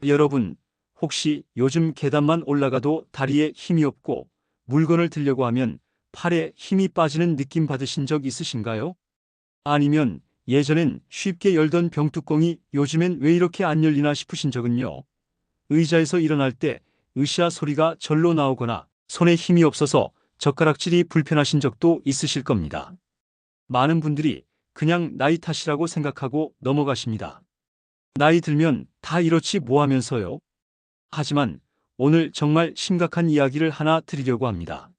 여러분, 혹시 요즘 계단만 올라가도 다리에 힘이 없고 물건을 들려고 하면 팔에 힘이 빠지는 느낌 받으신 적 있으신가요? 아니면 예전엔 쉽게 열던 병뚜껑이 요즘엔 왜 이렇게 안 열리나 싶으신 적은요? 의자에서 일어날 때 으쌰 소리가 절로 나오거나 손에 힘이 없어서 젓가락질이 불편하신 적도 있으실 겁니다. 많은 분들이 그냥 나이 탓이라고 생각하고 넘어가십니다. 나이 들면 다 이렇지 뭐 하면서요? 하지만 오늘 정말 심각한 이야기를 하나 드리려고 합니다.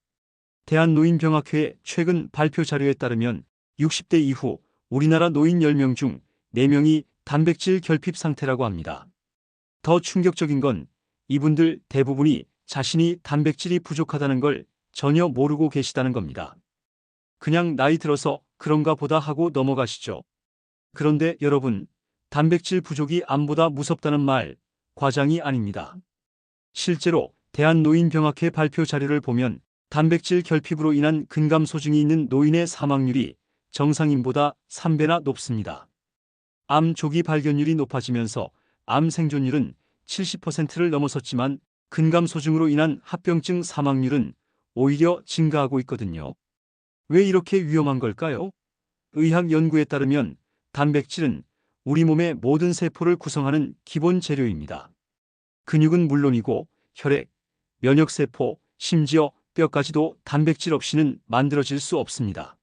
대한노인병학회 최근 발표 자료에 따르면 60대 이후 우리나라 노인 10명 중 4명이 단백질 결핍 상태라고 합니다. 더 충격적인 건 이분들 대부분이 자신이 단백질이 부족하다는 걸 전혀 모르고 계시다는 겁니다. 그냥 나이 들어서 그런가 보다 하고 넘어가시죠. 그런데 여러분, 단백질 부족이 암보다 무섭다는 말, 과장이 아닙니다. 실제로 대한노인병학회 발표 자료를 보면 단백질 결핍으로 인한 근감소증이 있는 노인의 사망률이 정상인보다 3배나 높습니다. 암 조기 발견율이 높아지면서 암 생존율은 70%를 넘어섰지만 근감소증으로 인한 합병증 사망률은 오히려 증가하고 있거든요. 왜 이렇게 위험한 걸까요? 의학 연구에 따르면 단백질은 우리 몸의 모든 세포를 구성하는 기본 재료입니다. 근육은 물론이고 혈액, 면역세포, 심지어 뼈까지도 단백질 없이는 만들어질 수 없습니다.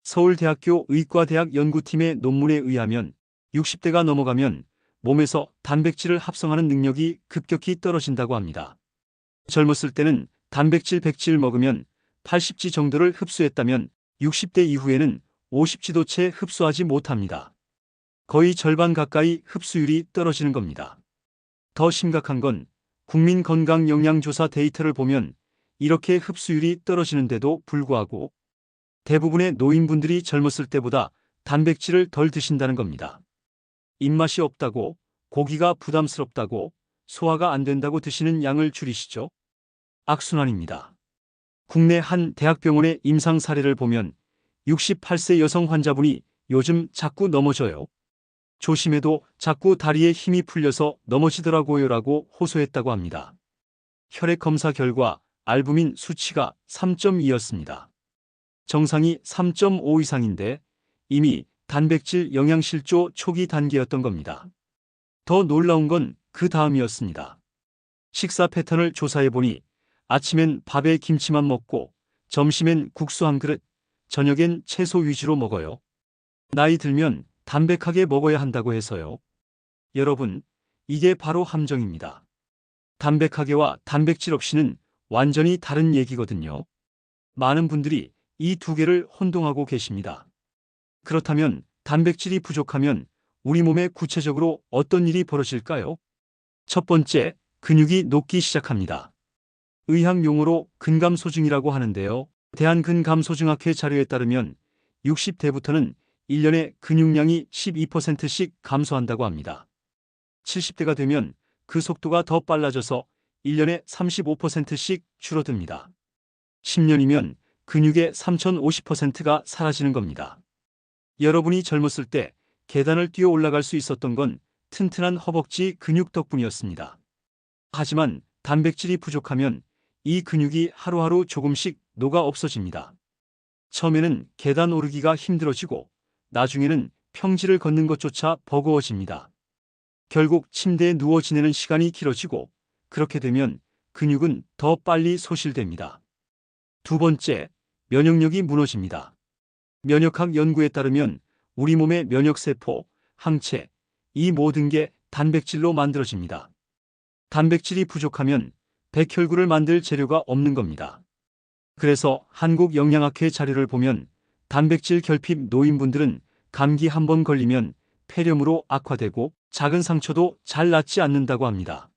서울대학교 의과대학 연구팀의 논문에 의하면 60대가 넘어가면 몸에서 단백질을 합성하는 능력이 급격히 떨어진다고 합니다. 젊었을 때는 단백질 100질 먹으면 80지 정도를 흡수했다면 60대 이후에는 50지도 채 흡수하지 못합니다. 거의 절반 가까이 흡수율이 떨어지는 겁니다. 더 심각한 건 국민건강영양조사 데이터를 보면 이렇게 흡수율이 떨어지는데도 불구하고 대부분의 노인분들이 젊었을 때보다 단백질을 덜 드신다는 겁니다. 입맛이 없다고, 고기가 부담스럽다고, 소화가 안 된다고 드시는 양을 줄이시죠. 악순환입니다. 국내 한 대학병원의 임상 사례를 보면 68세 여성 환자분이 요즘 자꾸 넘어져요. 조심해도 자꾸 다리에 힘이 풀려서 넘어지더라고요라고 호소했다고 합니다. 혈액 검사 결과 알부민 수치가 3.2였습니다. 정상이 3.5 이상인데 이미 단백질 영양실조 초기 단계였던 겁니다. 더 놀라운 건 그 다음이었습니다. 식사 패턴을 조사해보니 아침엔 밥에 김치만 먹고 점심엔 국수 한 그릇, 저녁엔 채소 위주로 먹어요. 나이 들면 담백하게 먹어야 한다고 해서요. 여러분, 이게 바로 함정입니다. 담백하게와 단백질 없이는 완전히 다른 얘기거든요. 많은 분들이 이 두 개를 혼동하고 계십니다. 그렇다면 단백질이 부족하면 우리 몸에 구체적으로 어떤 일이 벌어질까요? 첫 번째, 근육이 녹기 시작합니다. 의학 용어로 근감소증이라고 하는데요. 대한근감소증학회 자료에 따르면 60대부터는 1년에 근육량이 12%씩 감소한다고 합니다. 70대가 되면 그 속도가 더 빨라져서 1년에 35%씩 줄어듭니다. 10년이면 근육의 3050%가 사라지는 겁니다. 여러분이 젊었을 때 계단을 뛰어 올라갈 수 있었던 건 튼튼한 허벅지 근육 덕분이었습니다. 하지만 단백질이 부족하면 이 근육이 하루하루 조금씩 녹아 없어집니다. 처음에는 계단 오르기가 힘들어지고 나중에는 평지를 걷는 것조차 버거워집니다. 결국 침대에 누워 지내는 시간이 길어지고 그렇게 되면 근육은 더 빨리 소실됩니다. 두 번째, 면역력이 무너집니다. 면역학 연구에 따르면 우리 몸의 면역세포, 항체, 이 모든 게 단백질로 만들어집니다. 단백질이 부족하면 백혈구를 만들 재료가 없는 겁니다. 그래서 한국영양학회 자료를 보면 단백질 결핍 노인분들은 감기 한 번 걸리면 폐렴으로 악화되고 작은 상처도 잘 낫지 않는다고 합니다.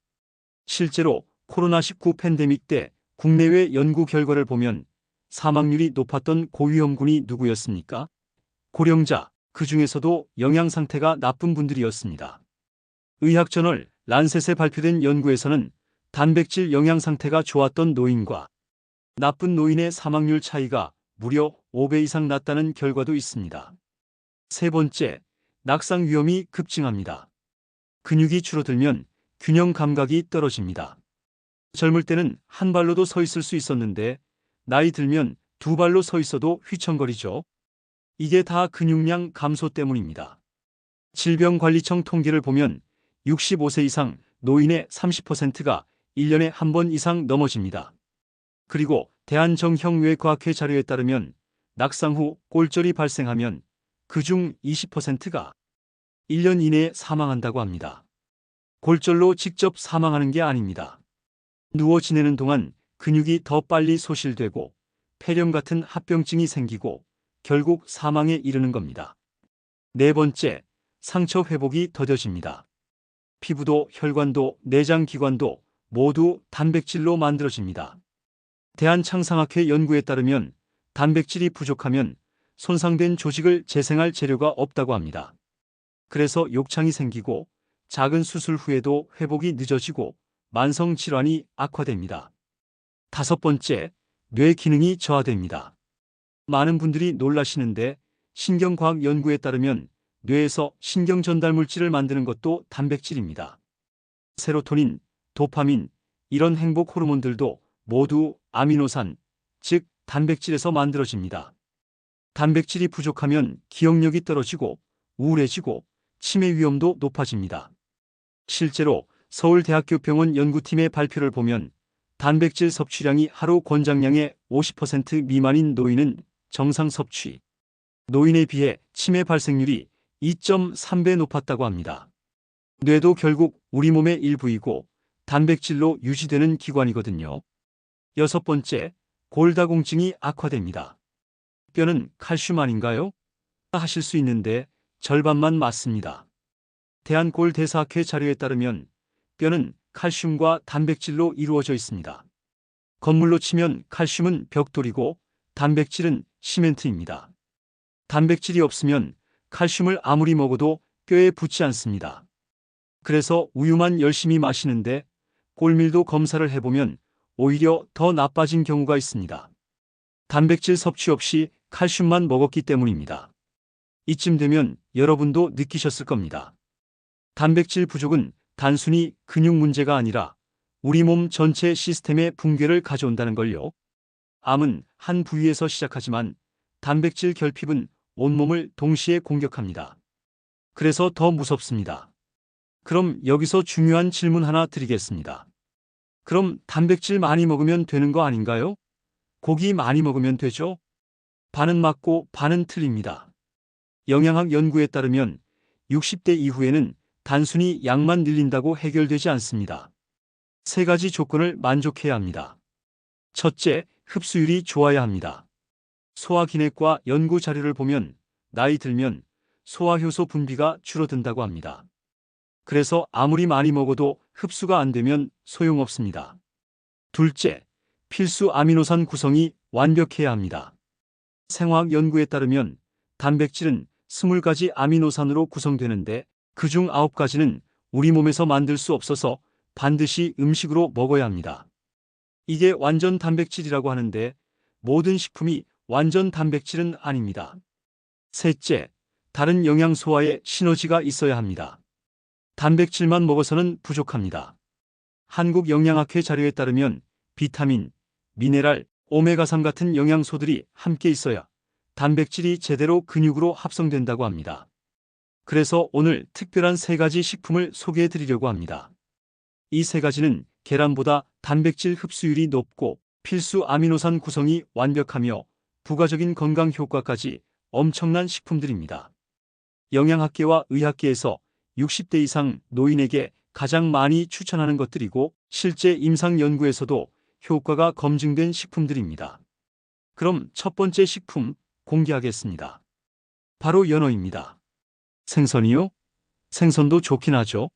실제로 코로나19 팬데믹 때 국내외 연구 결과를 보면 사망률이 높았던 고위험군이 누구였습니까? 고령자, 그 중에서도 영양 상태가 나쁜 분들이었습니다. 의학저널 란셋에 발표된 연구에서는 단백질 영양 상태가 좋았던 노인과 나쁜 노인의 사망률 차이가 무려 5배 이상 났다는 결과도 있습니다. 세 번째, 낙상 위험이 급증합니다. 근육이 줄어들면 균형 감각이 떨어집니다. 젊을 때는 한 발로도 서 있을 수 있었는데 나이 들면 두 발로 서 있어도 휘청거리죠. 이게 다 근육량 감소 때문입니다. 질병관리청 통계를 보면 65세 이상 노인의 30%가 1년에 한 번 이상 넘어집니다. 그리고 대한정형외과학회 자료에 따르면 낙상 후 골절이 발생하면 그중 20%가 1년 이내에 사망한다고 합니다. 골절로 직접 사망하는 게 아닙니다. 누워 지내는 동안 근육이 더 빨리 소실되고 폐렴 같은 합병증이 생기고 결국 사망에 이르는 겁니다. 네 번째, 상처 회복이 더뎌집니다. 피부도 혈관도 내장기관도 모두 단백질로 만들어집니다. 대한창상학회 연구에 따르면 단백질이 부족하면 손상된 조직을 재생할 재료가 없다고 합니다. 그래서 욕창이 생기고 작은 수술 후에도 회복이 늦어지고 만성 질환이 악화됩니다. 다섯 번째, 뇌 기능이 저하됩니다. 많은 분들이 놀라시는데 신경과학 연구에 따르면 뇌에서 신경 전달 물질을 만드는 것도 단백질입니다. 세로토닌, 도파민, 이런 행복 호르몬들도 모두 아미노산, 즉 단백질에서 만들어집니다. 단백질이 부족하면 기억력이 떨어지고 우울해지고 치매 위험도 높아집니다. 실제로 서울대학교 병원 연구팀의 발표를 보면 단백질 섭취량이 하루 권장량의 50% 미만인 노인은 정상 섭취, 노인에 비해 치매 발생률이 2.3배 높았다고 합니다. 뇌도 결국 우리 몸의 일부이고 단백질로 유지되는 기관이거든요. 여섯 번째, 골다공증이 악화됩니다. 뼈는 칼슘 아닌가요? 하실 수 있는데 절반만 맞습니다. 대한골대사학회 자료에 따르면 뼈는 칼슘과 단백질로 이루어져 있습니다. 건물로 치면 칼슘은 벽돌이고 단백질은 시멘트입니다. 단백질이 없으면 칼슘을 아무리 먹어도 뼈에 붙지 않습니다. 그래서 우유만 열심히 마시는데 골밀도 검사를 해보면 오히려 더 나빠진 경우가 있습니다. 단백질 섭취 없이 칼슘만 먹었기 때문입니다. 이쯤 되면 여러분도 느끼셨을 겁니다. 단백질 부족은 단순히 근육 문제가 아니라 우리 몸 전체 시스템의 붕괴를 가져온다는 걸요. 암은 한 부위에서 시작하지만 단백질 결핍은 온몸을 동시에 공격합니다. 그래서 더 무섭습니다. 그럼 여기서 중요한 질문 하나 드리겠습니다. 그럼 단백질 많이 먹으면 되는 거 아닌가요? 고기 많이 먹으면 되죠? 반은 맞고 반은 틀립니다. 영양학 연구에 따르면 60대 이후에는 단순히 양만 늘린다고 해결되지 않습니다. 세 가지 조건을 만족해야 합니다. 첫째, 흡수율이 좋아야 합니다. 소화기내과 연구 자료를 보면 나이 들면 소화효소 분비가 줄어든다고 합니다. 그래서 아무리 많이 먹어도 흡수가 안 되면 소용없습니다. 둘째, 필수 아미노산 구성이 완벽해야 합니다. 생화학 연구에 따르면 단백질은 20가지 아미노산으로 구성되는데 그중 9가지는 우리 몸에서 만들 수 없어서 반드시 음식으로 먹어야 합니다. 이게 완전 단백질이라고 하는데 모든 식품이 완전 단백질은 아닙니다. 셋째, 다른 영양소와의 시너지가 있어야 합니다. 단백질만 먹어서는 부족합니다. 한국영양학회 자료에 따르면 비타민, 미네랄, 오메가3 같은 영양소들이 함께 있어야 단백질이 제대로 근육으로 합성된다고 합니다. 그래서 오늘 특별한 세 가지 식품을 소개해 드리려고 합니다. 이 세 가지는 계란보다 단백질 흡수율이 높고 필수 아미노산 구성이 완벽하며 부가적인 건강 효과까지 엄청난 식품들입니다. 영양학계와 의학계에서 60대 이상 노인에게 가장 많이 추천하는 것들이고 실제 임상 연구에서도 효과가 검증된 식품들입니다. 그럼 첫 번째 식품 공개하겠습니다. 바로 연어입니다. 생선이요? 생선도 좋긴 하죠.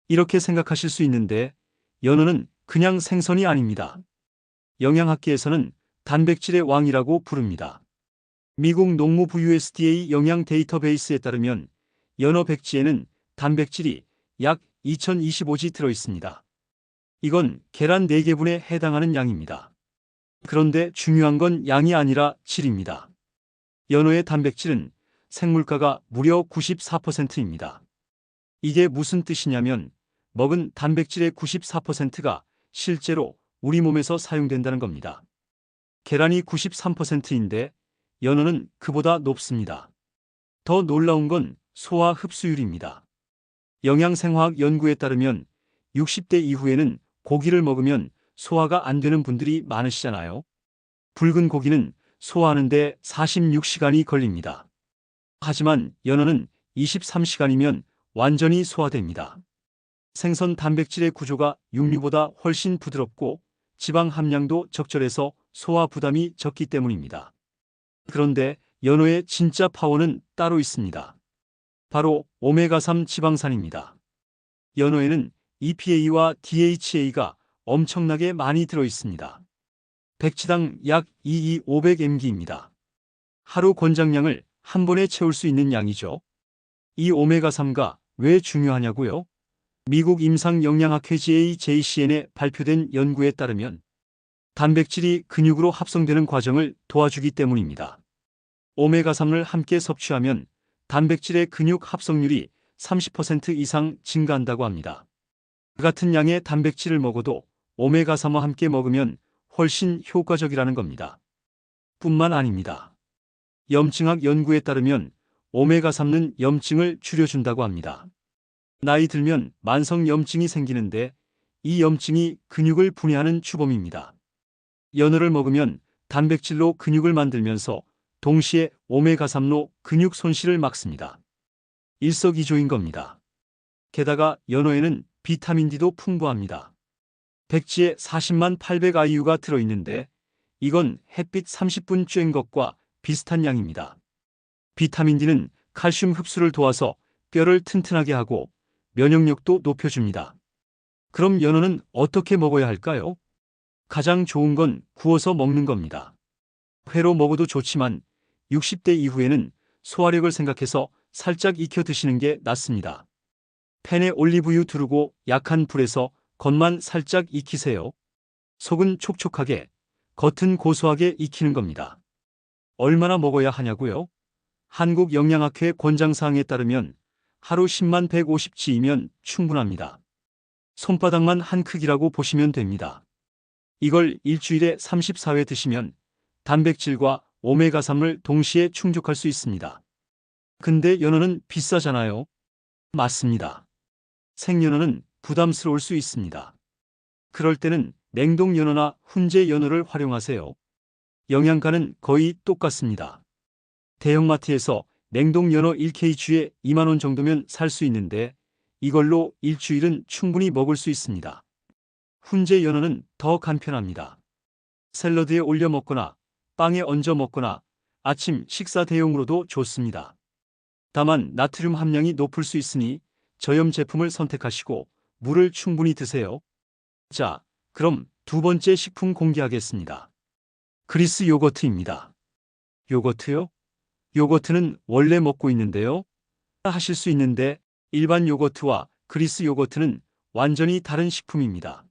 이렇게 생각하실 수 있는데 연어는 그냥 생선이 아닙니다. 영양학계에서는 단백질의 왕이라고 부릅니다. 미국 농무부 USDA 영양 데이터베이스에 따르면 연어 백지에는 단백질이 약 2025g 들어있습니다. 이건 계란 4개분에 해당하는 양입니다. 그런데 중요한 건 양이 아니라 질입니다. 연어의 단백질은 생물가가 무려 94%입니다. 이게 무슨 뜻이냐면 먹은 단백질의 94%가 실제로 우리 몸에서 사용된다는 겁니다. 계란이 93%인데 연어는 그보다 높습니다. 더 놀라운 건 소화 흡수율입니다. 영양생화학 연구에 따르면 60대 이후에는 고기를 먹으면 소화가 안 되는 분들이 많으시잖아요. 붉은 고기는 소화하는데 46시간이 걸립니다. 하지만 연어는 23시간이면 완전히 소화됩니다. 생선 단백질의 구조가 육류보다 훨씬 부드럽고 지방 함량도 적절해서 소화 부담이 적기 때문입니다. 그런데 연어의 진짜 파워는 따로 있습니다. 바로 오메가3 지방산입니다. 연어에는 EPA와 DHA가 엄청나게 많이 들어 있습니다. 백치당 약 2,500mg입니다. 하루 권장량을 한 번에 채울 수 있는 양이죠. 이 오메가3가 왜 중요하냐고요? 미국 임상영양학회 JCN에 발표된 연구에 따르면 단백질이 근육으로 합성되는 과정을 도와주기 때문입니다. 오메가3을 함께 섭취하면 단백질의 근육 합성률이 30% 이상 증가한다고 합니다. 같은 양의 단백질을 먹어도 오메가3와 함께 먹으면 훨씬 효과적이라는 겁니다. 뿐만 아닙니다. 염증학 연구에 따르면 오메가3는 염증을 줄여준다고 합니다. 나이 들면 만성 염증이 생기는데 이 염증이 근육을 분해하는 주범입니다. 연어를 먹으면 단백질로 근육을 만들면서 동시에 오메가3로 근육 손실을 막습니다. 일석이조인 겁니다. 게다가 연어에는 비타민 D도 풍부합니다. 백지에 40만 800IU가 들어있는데 이건 햇빛 30분 쬐은 것과 비슷한 양입니다. 비타민 D는 칼슘 흡수를 도와서 뼈를 튼튼하게 하고 면역력도 높여줍니다. 그럼 연어는 어떻게 먹어야 할까요? 가장 좋은 건 구워서 먹는 겁니다. 회로 먹어도 좋지만 60대 이후에는 소화력을 생각해서 살짝 익혀 드시는 게 낫습니다. 팬에 올리브유 두르고 약한 불에서 겉만 살짝 익히세요. 속은 촉촉하게, 겉은 고소하게 익히는 겁니다. 얼마나 먹어야 하냐고요? 한국영양학회 권장사항에 따르면 하루 10만 150지이면 충분합니다. 손바닥만 한 크기라고 보시면 됩니다. 이걸 일주일에 34회 드시면 단백질과 오메가3을 동시에 충족할 수 있습니다. 근데 연어는 비싸잖아요. 맞습니다. 생연어는 부담스러울 수 있습니다. 그럴 때는 냉동 연어나 훈제 연어를 활용하세요. 영양가는 거의 똑같습니다. 대형마트에서 냉동 연어 1kg에 2만 원 정도면 살 수 있는데 이걸로 일주일은 충분히 먹을 수 있습니다. 훈제 연어는 더 간편합니다. 샐러드에 올려 먹거나 빵에 얹어 먹거나 아침 식사 대용으로도 좋습니다. 다만 나트륨 함량이 높을 수 있으니 저염 제품을 선택하시고 물을 충분히 드세요. 자, 그럼 두 번째 식품 공개하겠습니다. 그리스 요거트입니다. 요거트요? 요거트는 원래 먹고 있는데요. 하실 수 있는데 일반 요거트와 그리스 요거트는 완전히 다른 식품입니다.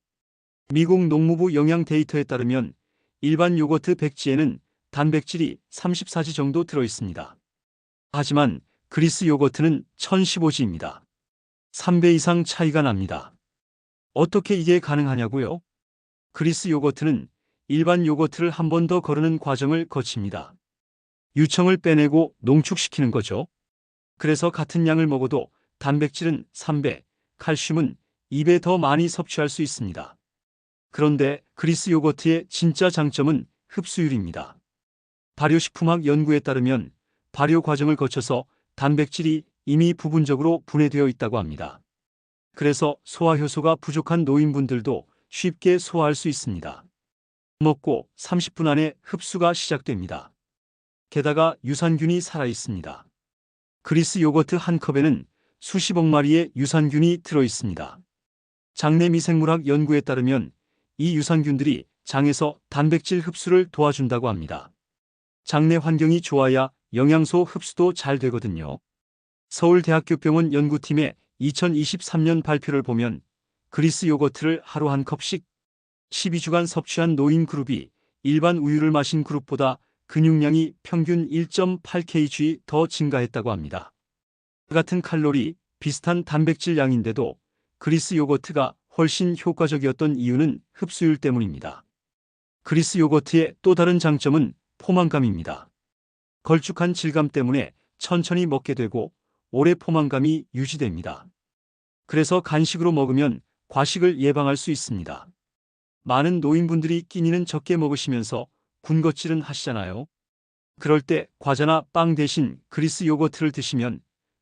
미국 농무부 영양 데이터에 따르면 일반 요거트 100지에는 단백질이 34지 정도 들어 있습니다. 하지만 그리스 요거트는 1015지입니다. 3배 이상 차이가 납니다. 어떻게 이게 가능하냐고요? 그리스 요거트는 일반 요거트를 한 번 더 거르는 과정을 거칩니다. 유청을 빼내고 농축시키는 거죠. 그래서 같은 양을 먹어도 단백질은 3배, 칼슘은 2배 더 많이 섭취할 수 있습니다. 그런데 그리스 요거트의 진짜 장점은 흡수율입니다. 발효식품학 연구에 따르면 발효 과정을 거쳐서 단백질이 이미 부분적으로 분해되어 있다고 합니다. 그래서 소화 효소가 부족한 노인분들도 쉽게 소화할 수 있습니다. 먹고 30분 안에 흡수가 시작됩니다. 게다가 유산균이 살아있습니다. 그리스 요거트 한 컵에는 수십억 마리의 유산균이 들어있습니다. 장내 미생물학 연구에 따르면 이 유산균들이 장에서 단백질 흡수를 도와준다고 합니다. 장내 환경이 좋아야 영양소 흡수도 잘 되거든요. 서울대학교병원 연구팀의 2023년 발표를 보면 그리스 요거트를 하루 한 컵씩 12주간 섭취한 노인 그룹이 일반 우유를 마신 그룹보다 근육량이 평균 1.8kg 더 증가했다고 합니다. 같은 칼로리, 비슷한 단백질 양인데도 그리스 요거트가 훨씬 효과적이었던 이유는 흡수율 때문입니다. 그리스 요거트의 또 다른 장점은 포만감입니다. 걸쭉한 질감 때문에 천천히 먹게 되고 오래 포만감이 유지됩니다. 그래서 간식으로 먹으면 과식을 예방할 수 있습니다. 많은 노인분들이 끼니는 적게 먹으시면서 군것질은 하시잖아요. 그럴 때 과자나 빵 대신 그리스 요거트를 드시면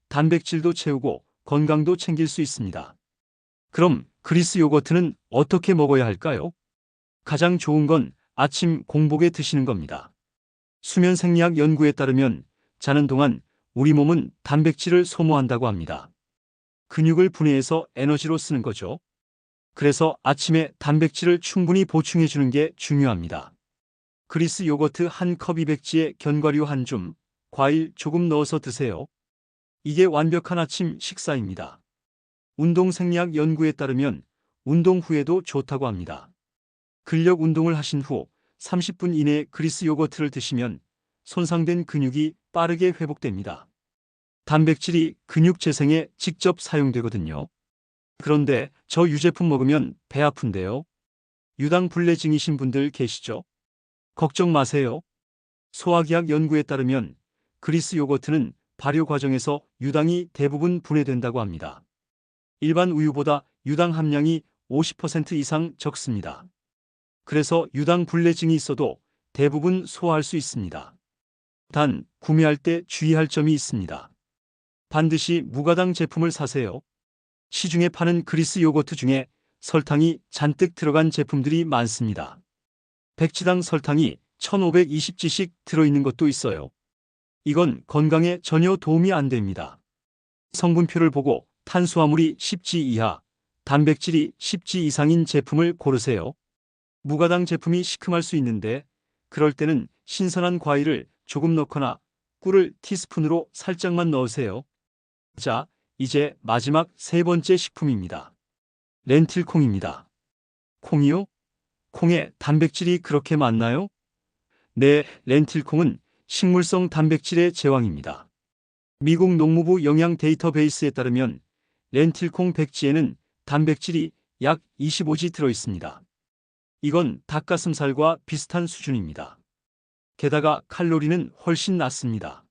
단백질도 채우고 건강도 챙길 수 있습니다. 그럼 그리스 요거트는 어떻게 먹어야 할까요? 가장 좋은 건 아침 공복에 드시는 겁니다. 수면 생리학 연구에 따르면 자는 동안 우리 몸은 단백질을 소모한다고 합니다. 근육을 분해해서 에너지로 쓰는 거죠. 그래서 아침에 단백질을 충분히 보충해 주는 게 중요합니다. 그리스 요거트 한 컵 200g에 견과류 한 줌, 과일 조금 넣어서 드세요. 이게 완벽한 아침 식사입니다. 운동 생리학 연구에 따르면 운동 후에도 좋다고 합니다. 근력 운동을 하신 후 30분 이내에 그리스 요거트를 드시면 손상된 근육이 빠르게 회복됩니다. 단백질이 근육 재생에 직접 사용되거든요. 그런데 저 유제품 먹으면 배 아픈데요. 유당불내증이신 분들 계시죠? 걱정 마세요. 소화기학 연구에 따르면 그리스 요거트는 발효 과정에서 유당이 대부분 분해된다고 합니다. 일반 우유보다 유당 함량이 50% 이상 적습니다. 그래서 유당불내증이 있어도 대부분 소화할 수 있습니다. 단, 구매할 때 주의할 점이 있습니다. 반드시 무가당 제품을 사세요. 시중에 파는 그리스 요거트 중에 설탕이 잔뜩 들어간 제품들이 많습니다. 백지당 설탕이 1520g씩 들어있는 것도 있어요. 이건 건강에 전혀 도움이 안 됩니다. 성분표를 보고 탄수화물이 10g 이하, 단백질이 10g 이상인 제품을 고르세요. 무가당 제품이 시큼할 수 있는데 그럴 때는 신선한 과일을 조금 넣거나 꿀을 티스푼으로 살짝만 넣으세요. 자, 이제 마지막 세 번째 식품입니다. 렌틸콩입니다. 콩이요? 콩에 단백질이 그렇게 많나요? 네, 렌틸콩은 식물성 단백질의 제왕입니다. 미국 농무부 영양 데이터베이스에 따르면 렌틸콩 100g에는 단백질이 약 25g 들어있습니다. 이건 닭가슴살과 비슷한 수준입니다. 게다가 칼로리는 훨씬 낮습니다.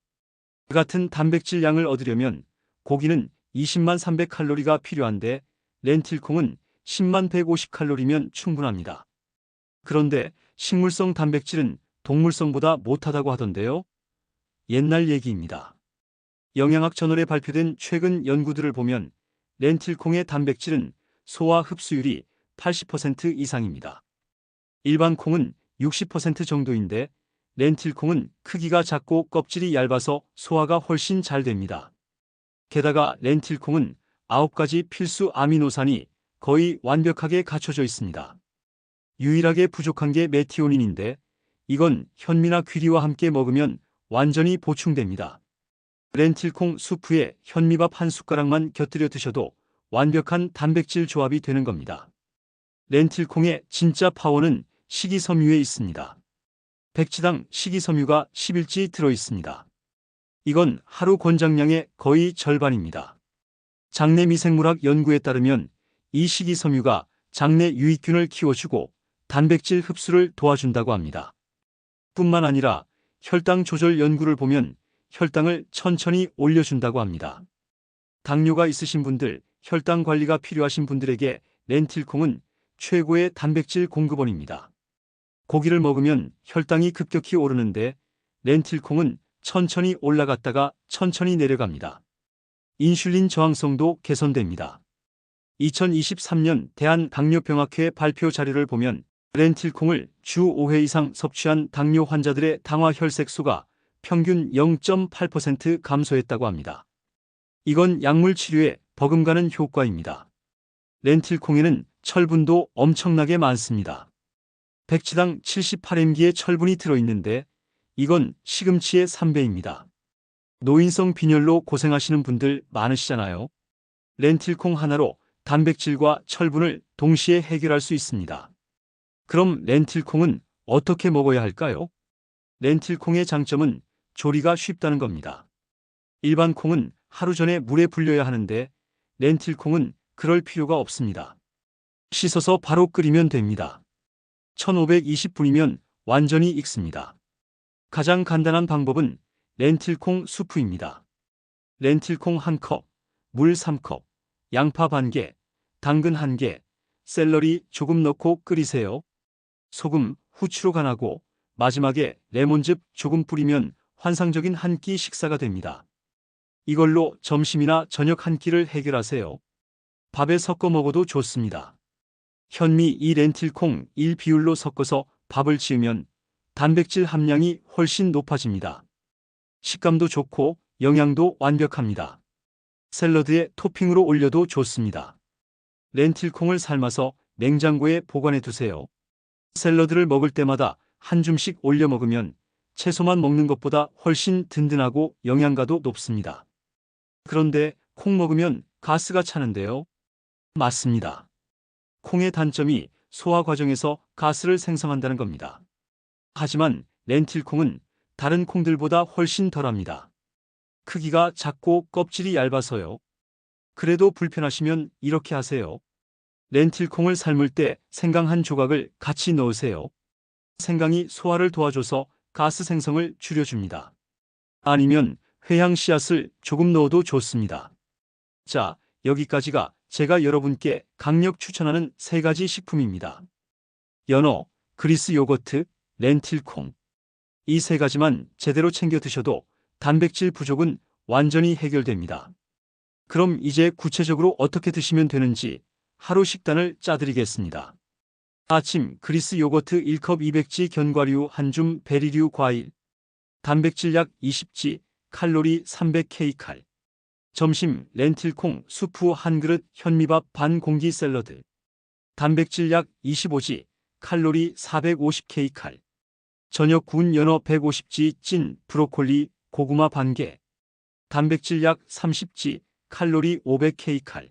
같은 단백질 양을 얻으려면 고기는 20만 300칼로리가 필요한데 렌틸콩은 10만 150칼로리면 충분합니다. 그런데 식물성 단백질은 동물성보다 못하다고 하던데요. 옛날 얘기입니다. 영양학 저널에 발표된 최근 연구들을 보면 렌틸콩의 단백질은 소화 흡수율이 80% 이상입니다. 일반 콩은 60% 정도인데 렌틸콩은 크기가 작고 껍질이 얇아서 소화가 훨씬 잘 됩니다. 게다가 렌틸콩은 9가지 필수 아미노산이 거의 완벽하게 갖춰져 있습니다. 유일하게 부족한 게 메티오닌인데 이건 현미나 귀리와 함께 먹으면 완전히 보충됩니다. 렌틸콩 수프에 현미밥 한 숟가락만 곁들여 드셔도 완벽한 단백질 조합이 되는 겁니다. 렌틸콩의 진짜 파워는 식이섬유에 있습니다. 백지당 식이섬유가 11g 들어있습니다. 이건 하루 권장량의 거의 절반입니다. 장내 미생물학 연구에 따르면 이 식이섬유가 장내 유익균을 키워주고 단백질 흡수를 도와준다고 합니다. 뿐만 아니라 혈당 조절 연구를 보면 혈당을 천천히 올려준다고 합니다. 당뇨가 있으신 분들, 혈당 관리가 필요하신 분들에게 렌틸콩은 최고의 단백질 공급원입니다. 고기를 먹으면 혈당이 급격히 오르는데 렌틸콩은 천천히 올라갔다가 천천히 내려갑니다. 인슐린 저항성도 개선됩니다. 2023년 대한당뇨병학회 발표 자료를 보면 렌틸콩을 주 5회 이상 섭취한 당뇨 환자들의 당화 혈색소가 평균 0.8% 감소했다고 합니다. 이건 약물 치료에 버금가는 효과입니다. 렌틸콩에는 철분도 엄청나게 많습니다. 백지당 78mg의 철분이 들어있는데 이건 시금치의 3배입니다. 노인성 빈혈로 고생하시는 분들 많으시잖아요. 렌틸콩 하나로 단백질과 철분을 동시에 해결할 수 있습니다. 그럼 렌틸콩은 어떻게 먹어야 할까요? 렌틸콩의 장점은 조리가 쉽다는 겁니다. 일반 콩은 하루 전에 물에 불려야 하는데 렌틸콩은 그럴 필요가 없습니다. 씻어서 바로 끓이면 됩니다. 1520분이면 완전히 익습니다. 가장 간단한 방법은 렌틸콩 수프입니다. 렌틸콩 1컵, 물 3컵, 양파 반 개, 당근 1개, 샐러리 조금 넣고 끓이세요. 소금, 후추로 간하고 마지막에 레몬즙 조금 뿌리면 환상적인 한 끼 식사가 됩니다. 이걸로 점심이나 저녁 한 끼를 해결하세요. 밥에 섞어 먹어도 좋습니다. 현미 이 렌틸콩 1비율로 섞어서 밥을 지으면 단백질 함량이 훨씬 높아집니다. 식감도 좋고 영양도 완벽합니다. 샐러드에 토핑으로 올려도 좋습니다. 렌틸콩을 삶아서 냉장고에 보관해 두세요. 샐러드를 먹을 때마다 한 줌씩 올려 먹으면 채소만 먹는 것보다 훨씬 든든하고 영양가도 높습니다. 그런데 콩 먹으면 가스가 차는데요? 맞습니다. 콩의 단점이 소화 과정에서 가스를 생성한다는 겁니다. 하지만 렌틸콩은 다른 콩들보다 훨씬 덜합니다. 크기가 작고 껍질이 얇아서요. 그래도 불편하시면 이렇게 하세요. 렌틸콩을 삶을 때 생강 한 조각을 같이 넣으세요. 생강이 소화를 도와줘서 가스 생성을 줄여줍니다. 아니면 회향 씨앗을 조금 넣어도 좋습니다. 자, 여기까지가 제가 여러분께 강력 추천하는 3가지 식품입니다. 연어, 그리스 요거트, 렌틸콩. 이 3가지만 제대로 챙겨 드셔도 단백질 부족은 완전히 해결됩니다. 그럼 이제 구체적으로 어떻게 드시면 되는지 하루 식단을 짜드리겠습니다. 아침 그리스 요거트 1컵 200지 견과류 1줌 베리류 과일 단백질 약 20지 칼로리 300kcal 점심 렌틸콩 수프 1그릇 현미밥 반 공기 샐러드 단백질 약 25지 칼로리 450kcal 저녁 구운 연어 150지 찐 브로콜리 고구마 반개 단백질 약 30지 칼로리 500kcal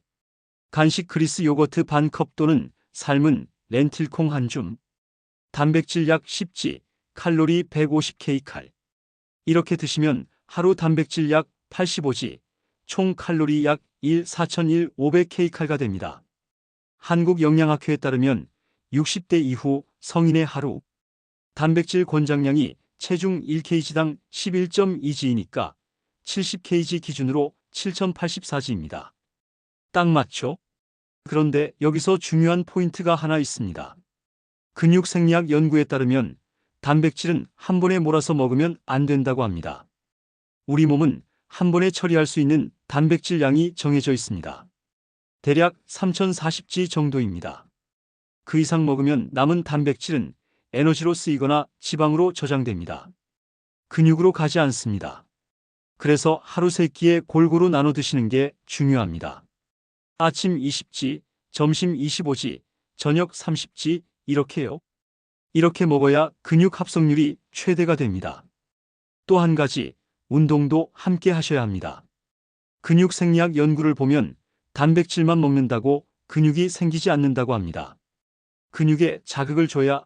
간식 그리스 요거트 반컵 또는 삶은 렌틸콩 1줌 단백질 약 10지 칼로리 150kcal 이렇게 드시면 하루 단백질 약 85지 총 칼로리 약 1,4015kcal가 됩니다. 한국영양학회에 따르면 60대 이후 성인의 하루 단백질 권장량이 체중 1kg당 11.2g이니까 70kg 기준으로 7084g입니다. 딱 맞죠? 그런데 여기서 중요한 포인트가 하나 있습니다. 근육생리학 연구에 따르면 단백질은 한 번에 몰아서 먹으면 안 된다고 합니다. 우리 몸은 한 번에 처리할 수 있는 단백질 양이 정해져 있습니다. 대략 3040g 정도입니다. 그 이상 먹으면 남은 단백질은 에너지로 쓰이거나 지방으로 저장됩니다. 근육으로 가지 않습니다. 그래서 하루 3끼에 골고루 나눠 드시는 게 중요합니다. 아침 20지, 점심 25지, 저녁 30지 이렇게요. 이렇게 먹어야 근육 합성률이 최대가 됩니다. 또 한 가지, 운동도 함께 하셔야 합니다. 근육생리학 연구를 보면 단백질만 먹는다고 근육이 생기지 않는다고 합니다. 근육에 자극을 줘야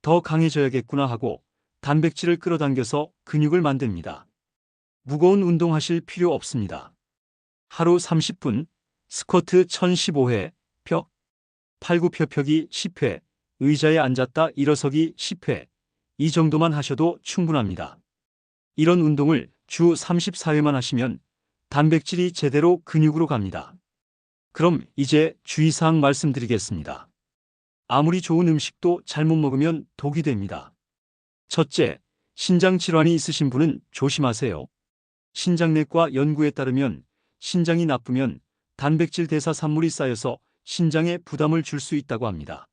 더 강해져야겠구나 하고 단백질을 끌어당겨서 근육을 만듭니다. 무거운 운동하실 필요 없습니다. 하루 30분, 스쿼트 1015회, 팔굽혀펴기 10회, 의자에 앉았다 일어서기 10회, 이 정도만 하셔도 충분합니다. 이런 운동을 주 34회만 하시면 단백질이 제대로 근육으로 갑니다. 그럼 이제 주의사항 말씀드리겠습니다. 아무리 좋은 음식도 잘못 먹으면 독이 됩니다. 첫째, 신장 질환이 있으신 분은 조심하세요. 신장내과 연구에 따르면 신장이 나쁘면 단백질 대사 산물이 쌓여서 신장에 부담을 줄 수 있다고 합니다.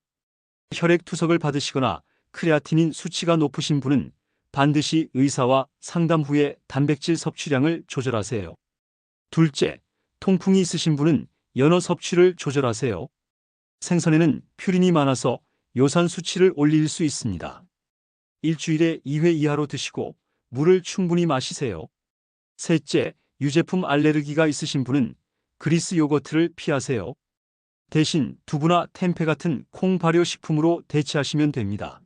혈액 투석을 받으시거나 크레아티닌 수치가 높으신 분은 반드시 의사와 상담 후에 단백질 섭취량을 조절하세요. 둘째, 통풍이 있으신 분은 연어 섭취를 조절하세요. 생선에는 퓨린이 많아서 요산 수치를 올릴 수 있습니다. 일주일에 2회 이하로 드시고 물을 충분히 마시세요. 셋째, 유제품 알레르기가 있으신 분은 그리스 요거트를 피하세요. 대신 두부나 템페 같은 콩 발효 식품으로 대체하시면 됩니다.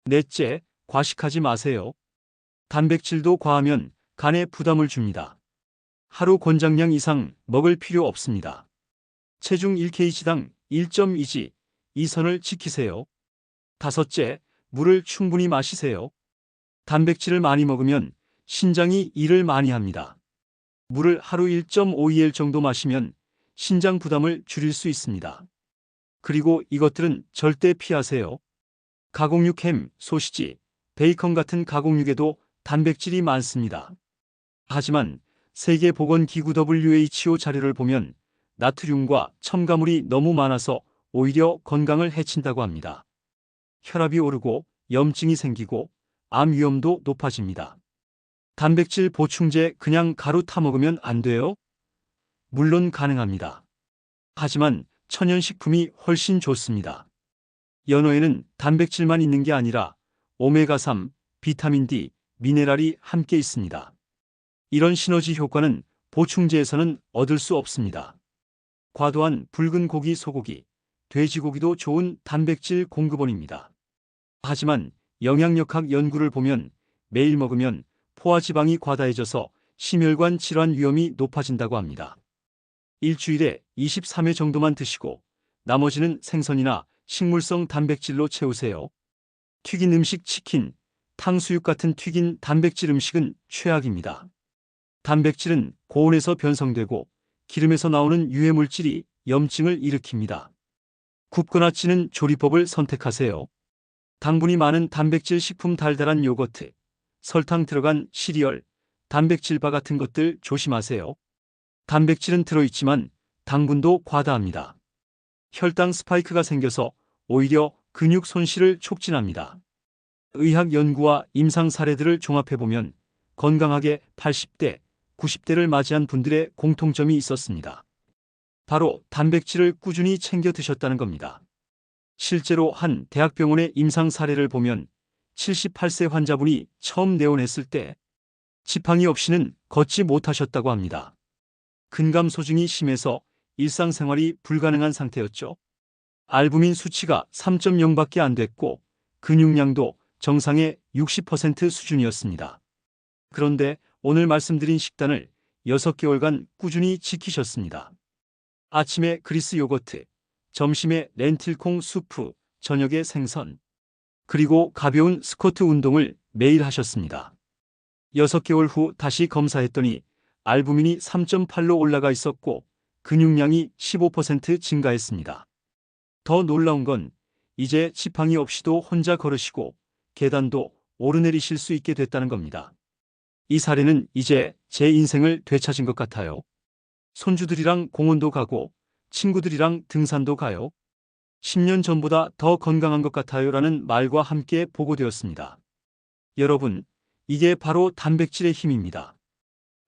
넷째, 과식하지 마세요. 단백질도 과하면 간에 부담을 줍니다. 하루 권장량 이상 먹을 필요 없습니다. 체중 1kg당 1.2g 이 선을 지키세요. 다섯째, 물을 충분히 마시세요. 단백질을 많이 먹으면 신장이 일을 많이 합니다. 물을 하루 1.5ml 정도 마시면 신장 부담을 줄일 수 있습니다. 그리고 이것들은 절대 피하세요. 가공육 햄, 소시지, 베이컨 같은 가공육에도 단백질이 많습니다. 하지만 세계보건기구 WHO 자료를 보면 나트륨과 첨가물이 너무 많아서 오히려 건강을 해친다고 합니다. 혈압이 오르고 염증이 생기고 암 위험도 높아집니다. 단백질 보충제 그냥 가루 타 먹으면 안 돼요? 물론 가능합니다. 하지만 천연식품이 훨씬 좋습니다. 연어에는 단백질만 있는 게 아니라 오메가3, 비타민 D, 미네랄이 함께 있습니다. 이런 시너지 효과는 보충제에서는 얻을 수 없습니다. 과도한 붉은 고기, 소고기, 돼지고기도 좋은 단백질 공급원입니다. 하지만 영양역학 연구를 보면 매일 먹으면 포화지방이 과다해져서 심혈관 질환 위험이 높아진다고 합니다. 일주일에 23회 정도만 드시고 나머지는 생선이나 식물성 단백질로 채우세요. 튀긴 음식, 치킨, 탕수육 같은 튀긴 단백질 음식은 최악입니다. 단백질은 고온에서 변성되고 기름에서 나오는 유해물질이 염증을 일으킵니다. 굽거나 찌는 조리법을 선택하세요. 당분이 많은 단백질 식품, 달달한 요거트, 설탕 들어간 시리얼, 단백질바 같은 것들 조심하세요. 단백질은 들어있지만 당분도 과다합니다. 혈당 스파이크가 생겨서 오히려 근육 손실을 촉진합니다. 의학 연구와 임상 사례들을 종합해보면 건강하게 80대, 90대를 맞이한 분들의 공통점이 있었습니다. 바로 단백질을 꾸준히 챙겨 드셨다는 겁니다. 실제로 한 대학병원의 임상 사례를 보면 78세 환자분이 처음 내원했을 때 지팡이 없이는 걷지 못하셨다고 합니다. 근감 소증이 심해서 일상생활이 불가능한 상태였죠. 알부민 수치가 3.0밖에 안 됐고 근육량도 정상의 60% 수준이었습니다. 그런데 오늘 말씀드린 식단을 6개월간 꾸준히 지키셨습니다. 아침에 그리스 요거트, 점심에 렌틸콩 수프, 저녁에 생선, 그리고 가벼운 스쿼트 운동을 매일 하셨습니다. 6개월 후 다시 검사했더니 알부민이 3.8로 올라가 있었고 근육량이 15% 증가했습니다. 더 놀라운 건 이제 지팡이 없이도 혼자 걸으시고 계단도 오르내리실 수 있게 됐다는 겁니다. 이 사례는 이제 제 인생을 되찾은 것 같아요. 손주들이랑 공원도 가고 친구들이랑 등산도 가요. 10년 전보다 더 건강한 것 같아요 라는 말과 함께 보고되었습니다. 여러분, 이게 바로 단백질의 힘입니다.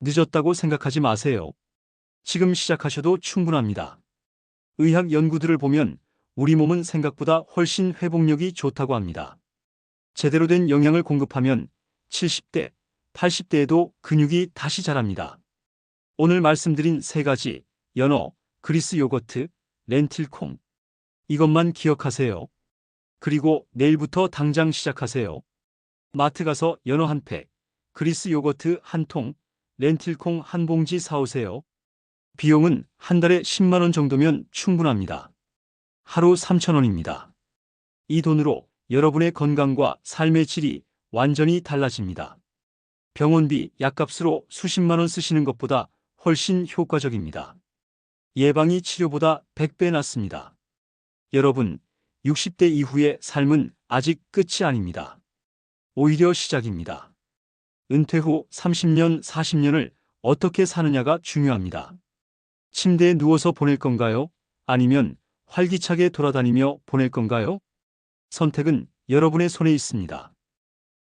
늦었다고 생각하지 마세요. 지금 시작하셔도 충분합니다. 의학 연구들을 보면 우리 몸은 생각보다 훨씬 회복력이 좋다고 합니다. 제대로 된 영양을 공급하면 70대, 80대에도 근육이 다시 자랍니다. 오늘 말씀드린 3가지, 연어, 그리스 요거트, 렌틸콩. 이것만 기억하세요. 그리고 내일부터 당장 시작하세요. 마트 가서 연어 한 팩, 그리스 요거트 한 통, 렌틸콩 한 봉지 사오세요. 비용은 한 달에 10만 원 정도면 충분합니다. 하루 3,000원입니다. 이 돈으로 여러분의 건강과 삶의 질이 완전히 달라집니다. 병원비, 약값으로 수십만 원 쓰시는 것보다 훨씬 효과적입니다. 예방이 치료보다 100배 낫습니다. 여러분, 60대 이후의 삶은 아직 끝이 아닙니다. 오히려 시작입니다. 은퇴 후 30년, 40년을 어떻게 사느냐가 중요합니다. 침대에 누워서 보낼 건가요? 아니면 활기차게 돌아다니며 보낼 건가요? 선택은 여러분의 손에 있습니다.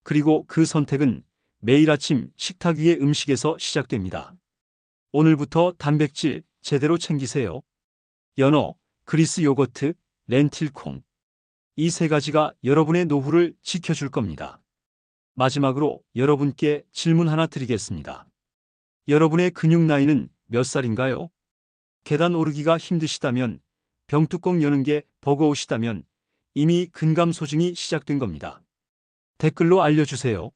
그리고 그 선택은 매일 아침 식탁 위의 음식에서 시작됩니다. 오늘부터 단백질 제대로 챙기세요. 연어, 그리스 요거트, 렌틸콩. 이 3가지가 여러분의 노후를 지켜줄 겁니다. 마지막으로 여러분께 질문 하나 드리겠습니다. 여러분의 근육 나이는 몇 살인가요? 계단 오르기가 힘드시다면, 병뚜껑 여는 게 버거우시다면 이미 근감소증이 시작된 겁니다. 댓글로 알려주세요.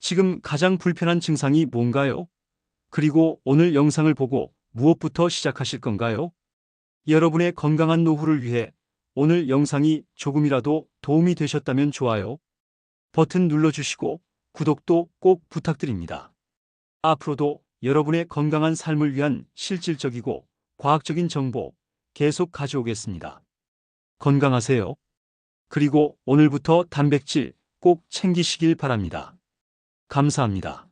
지금 가장 불편한 증상이 뭔가요? 그리고 오늘 영상을 보고 무엇부터 시작하실 건가요? 여러분의 건강한 노후를 위해 오늘 영상이 조금이라도 도움이 되셨다면 좋아요 버튼 눌러주시고 구독도 꼭 부탁드립니다. 앞으로도 여러분의 건강한 삶을 위한 실질적이고 과학적인 정보 계속 가져오겠습니다. 건강하세요. 그리고 오늘부터 단백질 꼭 챙기시길 바랍니다. 감사합니다.